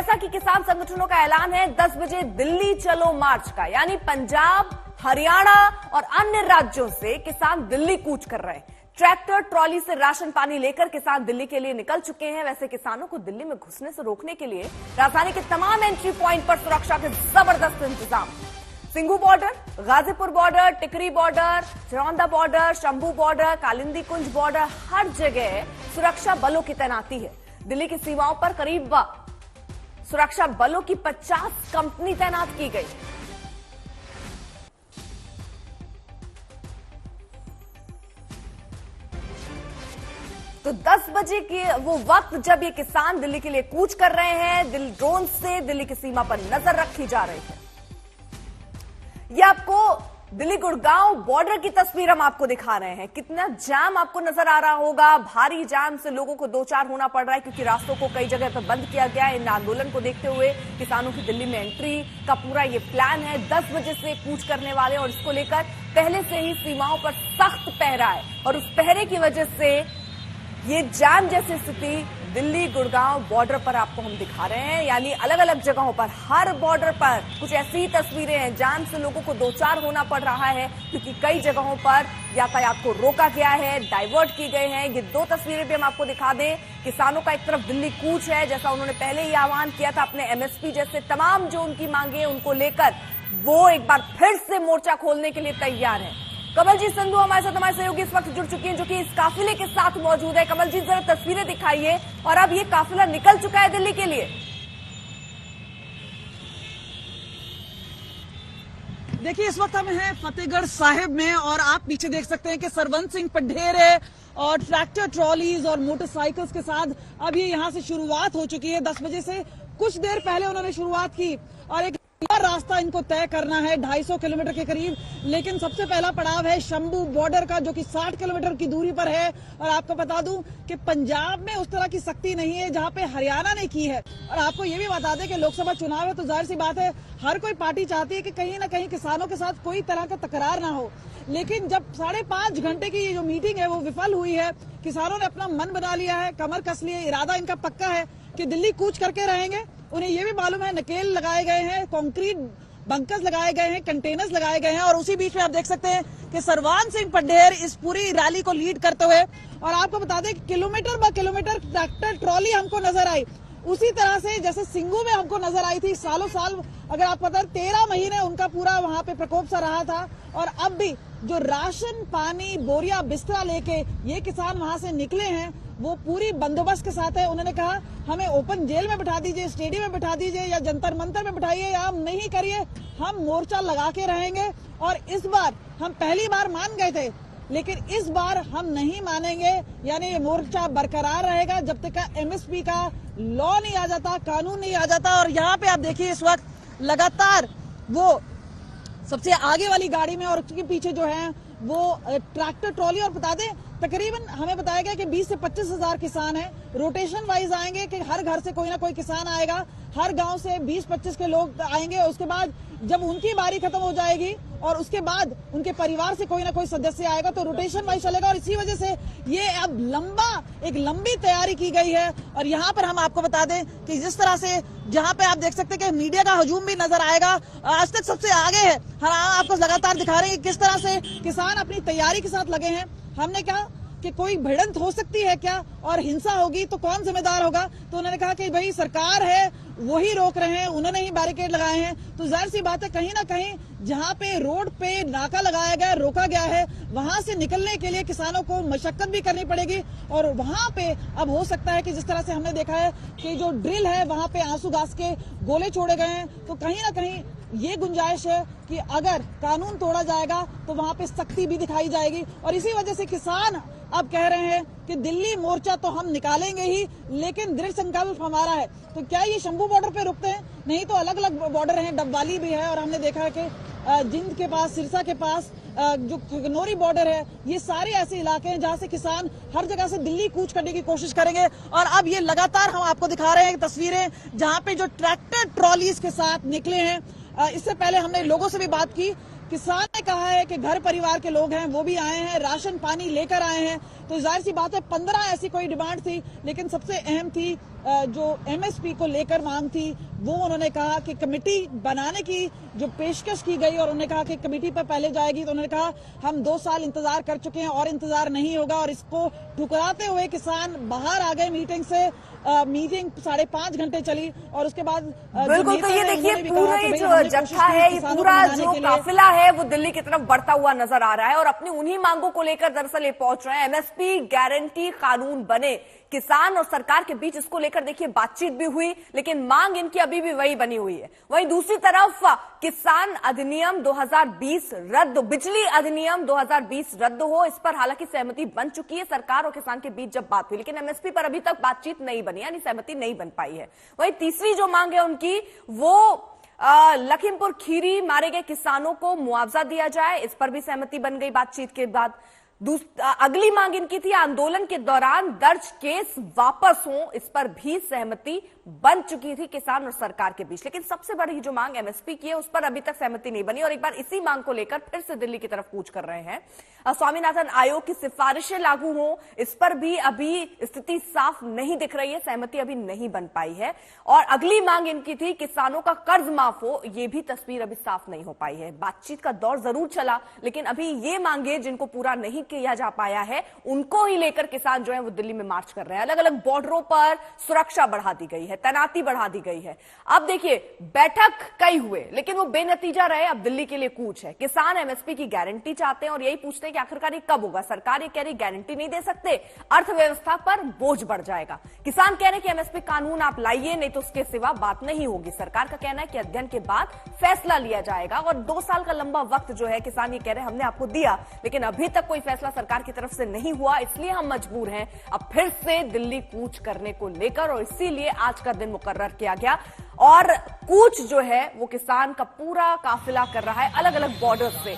जैसा कि किसान संगठनों का ऐलान है 10 बजे दिल्ली चलो मार्च का, यानी पंजाब, हरियाणा और अन्य राज्यों से किसान दिल्ली कूच कर रहे हैं। ट्रैक्टर ट्रॉली से राशन पानी लेकर किसान दिल्ली के लिए निकल चुके हैं। वैसे किसानों को दिल्ली में घुसने से रोकने के लिए राजधानी के तमाम एंट्री प्वाइंट पर सुरक्षा के जबरदस्त इंतजाम। Singhu border, Ghazipur border, Tikri border, Charaunda border, Shambhu border, Kalindi Kunj border, हर जगह सुरक्षा बलों की तैनाती है। दिल्ली की सीमाओं पर करीब सुरक्षा बलों की 50 कंपनी तैनात की गई। तो 10 बजे की वो वक्त जब ये किसान दिल्ली के लिए कूच कर रहे हैं, ड्रोन से दिल्ली की सीमा पर नजर रखी जा रही है। ये आपको दिल्ली गुड़गांव बॉर्डर की तस्वीर हम आपको दिखा रहे हैं। कितना जाम आपको नजर आ रहा होगा। भारी जाम से लोगों को दो चार होना पड़ रहा है क्योंकि रास्तों को कई जगह पर बंद किया गया है। इन आंदोलन को देखते हुए किसानों की दिल्ली में एंट्री का पूरा ये प्लान है। 10 बजे से कूच करने वाले और इसको लेकर पहले से ही सीमाओं पर सख्त पहरा है और उस पहरे की वजह से ये जाम जैसी स्थिति दिल्ली गुड़गांव बॉर्डर पर आपको हम दिखा रहे हैं। यानी अलग अलग जगहों पर, हर बॉर्डर पर कुछ ऐसी ही तस्वीरें हैं। जाम से लोगों को दो चार होना पड़ रहा है क्योंकि कई जगहों पर यातायात को रोका गया है, डाइवर्ट की गए हैं। ये दो तस्वीरें भी हम आपको दिखा दें। किसानों का एक तरफ दिल्ली कूच है, जैसा उन्होंने पहले ही आह्वान किया था अपने एमएसपी जैसे तमाम जो उनकी मांगे हैं उनको लेकर वो एक बार फिर से मोर्चा खोलने के लिए तैयार है। कमलजीत संधू हमारे साथ, हमारे सहयोगी इस वक्त जुड़ चुकी हैं जो कि इस काफिले के साथ मौजूद है। कमलजीत, जरा तस्वीरें दिखाइए। और अब ये काफिला निकल चुका है दिल्ली के लिए। देखिए, इस वक्त हम हैं फतेहगढ़ साहिब में और आप पीछे देख सकते हैं कि सरवंत सिंह पढ़ेर है और ट्रैक्टर ट्रॉलीज और मोटरसाइकिल्स के साथ अब ये यहाँ से शुरुआत हो चुकी है। 10 बजे से कुछ देर पहले उन्होंने शुरुआत की और एक रास्ता इनको तय करना है 250 किलोमीटर के करीब। लेकिन सबसे पहला पड़ाव है शंभू बॉर्डर का जो कि 60 किलोमीटर की दूरी पर है। और आपको बता दूं कि पंजाब में उस तरह की सख्ती नहीं है जहां पे हरियाणा ने की है। और आपको ये भी बता दें कि लोकसभा चुनाव है तो जाहिर सी बात है हर कोई पार्टी चाहती है कि कहीं ना कहीं किसानों के साथ कोई तरह का तकरार ना हो। लेकिन जब 5.5 घंटे की ये जो मीटिंग है वो विफल हुई है, किसानों ने अपना मन बना लिया है, कमर कस लिए, इरादा इनका पक्का है कि दिल्ली कूच करके रहेंगे। उन्हें यह भी मालूम है नकेल लगाए गए हैं, कंक्रीट बंकर्स लगाए गए हैं, कंटेनर्स लगाए गए हैं। और उसी बीच में आप देख सकते हैं कि सरवंत सिंह पढ़ेर इस पूरी रैली को लीड करते हुए, और आपको बता दें किलोमीटर ब किलोमीटर ट्रैक्टर ट्रॉली हमको नजर आई उसी तरह से जैसे सिंघू में हमको नजर आई थी। सालों साल अगर आप पता 13 महीने उनका पूरा वहां पे प्रकोप सा रहा था। और अब भी जो राशन पानी बोरिया बिस्तरा लेके ये किसान वहां से निकले हैं वो पूरी बंदोबस्त के साथ है। उन्होंने कहा हमें ओपन जेल में बिठा दीजिए, स्टेडियम में बिठा दीजिए या जंतर मंतर में बिठाइए या हम नहीं करिए, हम मोर्चा लगा के रहेंगे। और इस बार हम पहली बार मान गए थे लेकिन इस बार हम नहीं मानेंगे। यानी ये मोर्चा बरकरार रहेगा जब तक का एमएसपी का लॉ नहीं आ जाता, कानून नहीं आ जाता। और यहाँ पे आप देखिए इस वक्त लगातार वो सबसे आगे वाली गाड़ी में और उसके पीछे जो है वो ट्रैक्टर ट्रॉली। और बता दें तकरीबन हमें बताया गया कि 20 से 25 हजार किसान हैं। रोटेशन वाइज आएंगे कि हर घर से कोई ना कोई किसान आएगा, हर गांव से 20-25 के लोग आएंगे। उसके बाद जब उनकी बारी खत्म हो जाएगी और उसके बाद उनके परिवार से कोई ना कोई सदस्य आएगा तो रोटेशन वाइज चलेगा। और इसी वजह से ये अब एक लंबी तैयारी की गई है। और यहाँ पर हम आपको बता दें कि जिस तरह से जहाँ पे आप देख सकते हैं कि मीडिया का हजूम भी नजर आएगा, आज तक सबसे आगे है। हम आपको लगातार दिखा रहे हैं कि किस तरह से किसान अपनी तैयारी के साथ लगे हैं। हमने कहा कि कोई भिड़ंत हो सकती है क्या और हिंसा होगी तो कौन जिम्मेदार होगा, तो उन्होंने कहा कि भाई सरकार है वही रोक रहे हैं, उन्होंने ही बैरिकेड लगाए हैं। तो जाहिर सी बात है कहीं ना कहीं जहां पे रोड पे नाका लगाया गया, रोका गया है, वहां से निकलने के लिए किसानों को मशक्कत भी करनी पड़ेगी। और वहां पे अब हो सकता है कि जिस तरह से हमने देखा है कि जो ड्रिल है वहां पे आंसू गैस के गोले छोड़े गए हैं, तो कहीं ना कहीं ये गुंजाइश है कि अगर कानून तोड़ा जाएगा तो वहां पे सख्ती भी दिखाई जाएगी। और इसी वजह से किसान अब कह रहे हैं कि दिल्ली मोर्चा तो हम निकालेंगे ही लेकिन दृढ़ संकल्प हमारा है। तो क्या ये शंभू बॉर्डर पे रुकते हैं? नहीं, तो अलग अलग बॉर्डर हैं, डबवाली भी है और हमने देखा है कि जिंद के पास, सिरसा के पास जो खगनौरी बॉर्डर है, ये सारे ऐसे इलाके हैं जहां से किसान हर जगह से दिल्ली कूच करने की कोशिश करेंगे। और अब ये लगातार हम आपको दिखा रहे हैं तस्वीरें जहां पे जो ट्रैक्टर ट्रॉलीज के साथ निकले हैं। इससे पहले हमने लोगों से भी बात की, किसान ने कहा है कि घर परिवार के लोग हैं वो भी आए हैं, राशन पानी लेकर आए हैं। तो जाहिर सी बात है 15 ऐसी कोई डिमांड थी, लेकिन सबसे अहम थी जो एमएसपी को लेकर मांग थी वो उन्होंने कहा कि कमेटी बनाने की जो पेशकश की गई और उन्होंने कहा कि कमेटी पर पहले जाएगी, तो उन्होंने कहा हम 2 साल इंतजार कर चुके हैं और इंतजार नहीं होगा। और इसको ठुकराते हुए किसान बाहर आ गए मीटिंग से। मीटिंग 5.5 घंटे चली और उसके बाद बिल्कुल, तो ये देखिए पूरा जो जत्था है, ये पूरा जो काफिला है वो दिल्ली की तरफ बढ़ता हुआ नजर आ रहा है और अपनी उन्हीं मांगों को लेकर दरअसल ये पहुंच रहे हैं। एमएसपी गारंटी कानून बने, किसान और सरकार के बीच इसको लेकर देखिए बातचीत भी हुई, लेकिन मांग इनकी अभी भी वही बनी हुई है। वहीं दूसरी तरफ किसान अधिनियम 2020 रद्द, बिजली अधिनियम 2020 रद्द हो, इस पर हालांकि सहमति बन चुकी है सरकार और किसान के बीच जब बात हुई, लेकिन एमएसपी पर अभी तक बातचीत नहीं बनी, यानी सहमति नहीं बन पाई है। वहीं तीसरी जो मांग है उनकी वो लखीमपुर खीरी मारे गए किसानों को मुआवजा दिया जाए, इस पर भी सहमति बन गई बातचीत के बाद। अगली मांग इनकी थी आंदोलन के दौरान दर्ज केस वापस हो, इस पर भी सहमति बन चुकी थी किसान और सरकार के बीच। लेकिन सबसे बड़ी जो मांग एमएसपी की है उस पर अभी तक सहमति नहीं बनी और एक बार इसी मांग को लेकर फिर से दिल्ली की तरफ कूच कर रहे हैं। स्वामीनाथन आयोग की सिफारिशें लागू हो, इस पर भी अभी स्थिति साफ नहीं दिख रही है, सहमति अभी नहीं बन पाई है। और अगली मांग इनकी थी किसानों का कर्ज माफ हो, यह भी तस्वीर अभी साफ नहीं हो पाई है। बातचीत का दौर जरूर चला, लेकिन अभी ये मांगे जिनको पूरा नहीं किया जा पाया है उनको ही लेकर किसान जो है वो दिल्ली में मार्च कर रहे हैं। अलग अलग बॉर्डरों पर सुरक्षा बढ़ा दी गई है, तैनाती बढ़ा दी गई है। अब देखिए बैठक कई हुए लेकिन वो बेनतीजा रहे, अब दिल्ली के लिए कूच है। किसान एमएसपी की गारंटी चाहते हैं और यही पूछते हैं कि आखिरकार ये कब होगा। सरकार ये कह रही गारंटी नहीं दे सकते, अर्थव्यवस्था पर बोझ बढ़ जाएगा। किसान कह रहे कि एमएसपी कानून आप लाइए, नहीं तो उसके सिवा बात नहीं होगी। सरकार का कहना है कि अध्ययन के बाद फैसला लिया जाएगा और 2 साल का लंबा वक्त जो है किसान ये कह रहे हैं हमने आपको दिया, लेकिन अभी तक कोई फैसला सरकार की तरफ से नहीं हुआ, इसलिए हम मजबूर हैं अब फिर से दिल्ली कूच करने को लेकर, और इसीलिए आज का दिन मुकर्रर किया गया। और कूच जो है वो किसान का पूरा काफिला कर रहा है अलग अलग बॉर्डर से।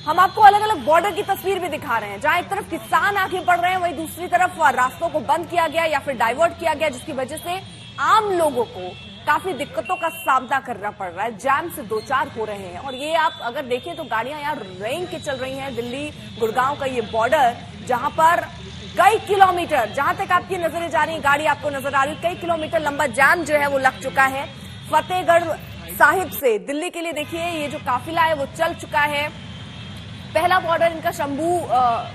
हम आपको अलग अलग बॉर्डर की तस्वीर भी दिखा रहे हैं, जहां एक तरफ किसान आगे बढ़ रहे हैं वहीं दूसरी तरफ रास्तों को बंद किया गया या फिर डाइवर्ट किया गया, जिसकी वजह से आम लोगों को काफी दिक्कतों का सामना करना पड़ रहा है, जैम से 2-4 हो रहे हैं। और ये आप अगर देखें तो गाड़ियां यहाँ रेंग के चल रही हैं। दिल्ली गुड़गांव का ये बॉर्डर जहां पर कई किलोमीटर, जहां तक आपकी नजरें जा रही हैं गाड़ी आपको नजर आ रही है, कई किलोमीटर लंबा जैम जो है वो लग चुका है। फतेहगढ़ साहिब से दिल्ली के लिए देखिए ये जो काफिला है वो चल चुका है। पहला बॉर्डर इनका शंभू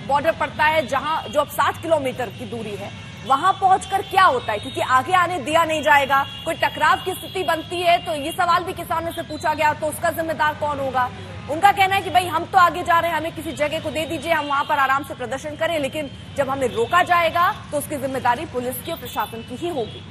बॉर्डर पड़ता है, जहां जो अब 60 किलोमीटर की दूरी है। वहां पहुंचकर क्या होता है, क्योंकि आगे आने दिया नहीं जाएगा, कोई टकराव की स्थिति बनती है तो ये सवाल भी किसानों से पूछा गया, तो उसका जिम्मेदार कौन होगा। उनका कहना है कि भाई हम तो आगे जा रहे हैं, हमें किसी जगह को दे दीजिए, हम वहां पर आराम से प्रदर्शन करें, लेकिन जब हमें रोका जाएगा तो उसकी जिम्मेदारी पुलिस की और प्रशासन की ही होगी।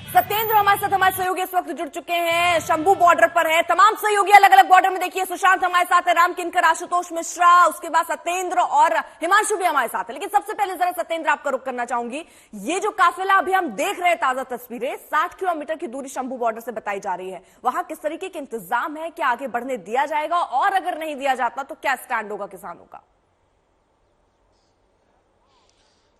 सत्येंद्र हमारे साथ, हमारे सहयोगी इस वक्त जुड़ चुके हैं, शंभू बॉर्डर पर है। तमाम सहयोगी अलग अलग बॉर्डर में देखिए, सुशांत हमारे साथ है, राम किनकर, आशुतोष मिश्रा, उसके बाद सत्येंद्र और हिमांशु भी हमारे साथ है। लेकिन सबसे पहले जरा सत्येंद्र आपका रुख करना चाहूंगी, ये जो काफिला अभी हम देख रहे हैं, ताजा तस्वीरें 60 किलोमीटर की दूरी शंभू बॉर्डर से बताई जा रही है, वहां किस तरीके के इंतजाम है, क्या आगे बढ़ने दिया जाएगा और अगर नहीं दिया जाता तो क्या स्टैंड होगा किसानों का?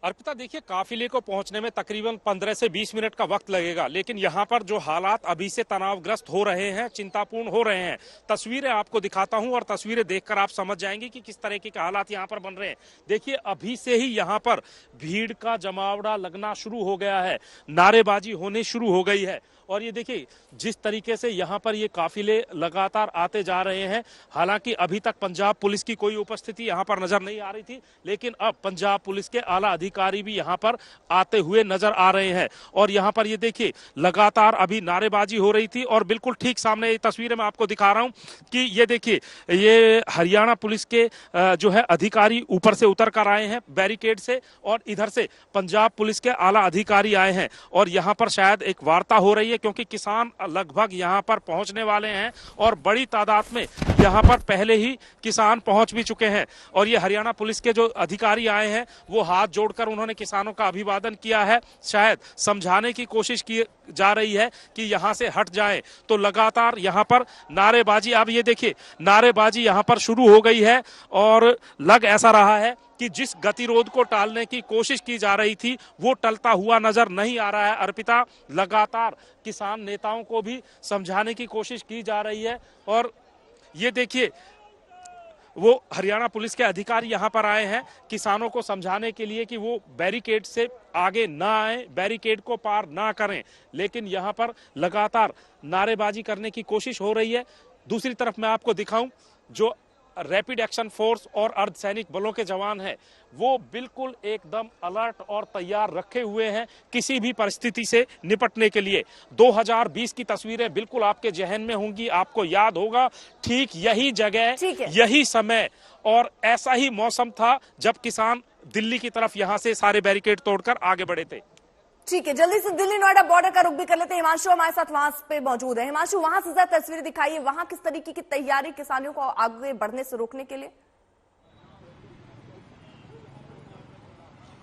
अर्पिता देखिए, काफिले को पहुंचने में तकरीबन 15 से 20 मिनट का वक्त लगेगा, लेकिन यहां पर जो हालात अभी से तनावग्रस्त हो रहे हैं, चिंतापूर्ण हो रहे हैं, तस्वीरें आपको दिखाता हूं और तस्वीरें देखकर आप समझ जाएंगे कि किस तरीके के हालात यहां पर बन रहे हैं। देखिए अभी से ही यहां पर भीड़ का जमावड़ा लगना शुरू हो गया है, नारेबाजी होने शुरू हो गई है। और ये देखिए जिस तरीके से यहाँ पर ये काफिले लगातार आते जा रहे हैं, हालांकि अभी तक पंजाब पुलिस की कोई उपस्थिति यहाँ पर नजर नहीं आ रही थी, लेकिन अब पंजाब पुलिस के आला अधिकारी भी यहाँ पर आते हुए नजर आ रहे हैं। और यहाँ पर ये देखिए लगातार अभी नारेबाजी हो रही थी और बिल्कुल ठीक सामने ये तस्वीरें मैं आपको दिखा रहा हूँ कि ये देखिए ये हरियाणा पुलिस के जो है अधिकारी ऊपर से उतर कर आए हैं बैरिकेड से, और इधर से पंजाब पुलिस के आला अधिकारी आए हैं और यहाँ पर शायद एक वार्ता हो रही है, क्योंकि किसान लगभग यहां पर पहुंचने वाले हैं और बड़ी तादाद में यहां पर पहले ही किसान पहुंच भी चुके हैं। और ये हरियाणा पुलिस के जो अधिकारी आए हैं वो हाथ जोड़कर उन्होंने किसानों का अभिवादन किया है, शायद समझाने की कोशिश की जा रही है कि यहां से हट जाएं। तो लगातार यहां पर नारेबाजी, अब ये देखिए नारेबाजी यहां पर शुरू हो गई है और लग ऐसा रहा है कि जिस गतिरोध को टालने की कोशिश की जा रही थी वो टलता हुआ नजर नहीं आ रहा है। अर्पिता, लगातार किसान नेताओं को भी समझाने की कोशिश की जा रही है और ये देखिए वो हरियाणा पुलिस के अधिकारी यहां पर आए हैं किसानों को समझाने के लिए कि वो बैरिकेड से आगे ना आए, बैरिकेड को पार ना करें, लेकिन यहां पर लगातार नारेबाजी करने की कोशिश हो रही है। दूसरी तरफ मैं आपको दिखाऊं, जो रैपिड एक्शन फोर्स और अर्धसैनिक बलों के जवान हैं वो बिल्कुल एकदम अलर्ट और तैयार रखे हुए हैं किसी भी परिस्थिति से निपटने के लिए। 2020 की तस्वीरें बिल्कुल आपके जहन में होंगी, आपको याद होगा ठीक यही जगह, यही समय और ऐसा ही मौसम था जब किसान दिल्ली की तरफ यहां से सारे बैरिकेड तोड़कर आगे बढ़े थे। ठीक है, जल्दी से दिल्ली नोएडा बॉर्डर का रुख भी कर लेते हैं। हिमांशु हमारे साथ वहां पे मौजूद है। हिमांशु, वहां से जरा तस्वीरें दिखाइए, वहां किस तरीके की तैयारी किसानों को आगे बढ़ने से रोकने के लिए?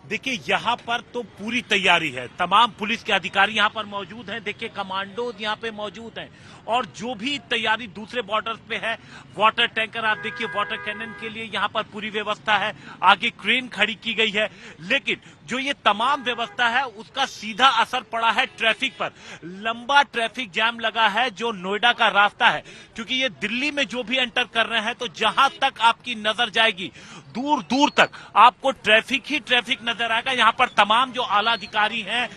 देखिए यहाँ पर तो पूरी तैयारी है, तमाम पुलिस के अधिकारी यहाँ पर मौजूद हैं। देखिए कमांडो यहाँ पे मौजूद हैं और जो भी तैयारी दूसरे बॉर्डर पे है, वाटर टैंकर आप देखिए, वाटर कैनन के लिए यहाँ पर पूरी व्यवस्था है, आगे क्रेन खड़ी की गई है। लेकिन जो ये तमाम व्यवस्था है उसका सीधा असर पड़ा है ट्रैफिक पर। लंबा ट्रैफिक जाम लगा है जो नोएडा का रास्ता है, क्योंकि ये दिल्ली में जो भी एंटर कर रहे हैं तो जहां तक आपकी नजर जाएगी दूर दूर तक आपको ट्रैफिक ही ट्रैफिक नजर आएगा। यहाँ पर तमाम जो आला अधिकारी हैं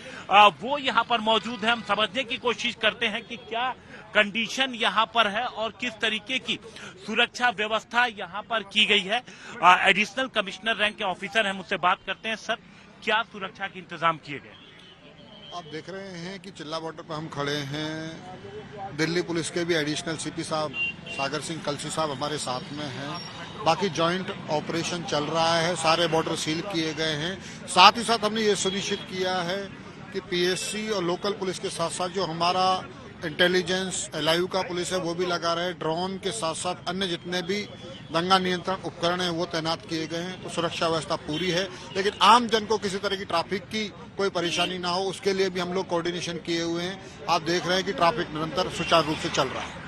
वो यहाँ पर मौजूद हैं। हम समझने की कोशिश करते हैं कि क्या कंडीशन यहाँ पर है और किस तरीके की सुरक्षा व्यवस्था यहाँ पर की गई है। एडिशनल कमिश्नर रैंक के ऑफिसर हैं, मुझसे बात करते हैं। सर, क्या सुरक्षा के इंतजाम किए गए? आप देख रहे हैं कि चिल्ला बॉर्डर पर हम खड़े हैं। दिल्ली पुलिस के भी एडिशनल सीपी साहब सागर सिंह कलसी साहब हमारे साथ में हैं। बाकी जॉइंट ऑपरेशन चल रहा है, सारे बॉर्डर सील किए गए हैं। साथ ही साथ हमने ये सुनिश्चित किया है कि पीएससी और लोकल पुलिस के साथ साथ जो हमारा इंटेलिजेंस एलआईयू का पुलिस है वो भी लगा रहे। ड्रोन के साथ साथ अन्य जितने भी दंगा नियंत्रण उपकरण हैं वो तैनात किए गए हैं। तो सुरक्षा व्यवस्था पूरी है, लेकिन आम जन को किसी तरह की ट्रैफिक की कोई परेशानी ना हो उसके लिए भी हम लोग कोऑर्डिनेशन किए हुए हैं। आप देख रहे हैं कि ट्रैफिक निरंतर सुचारू रूप से चल रहा है।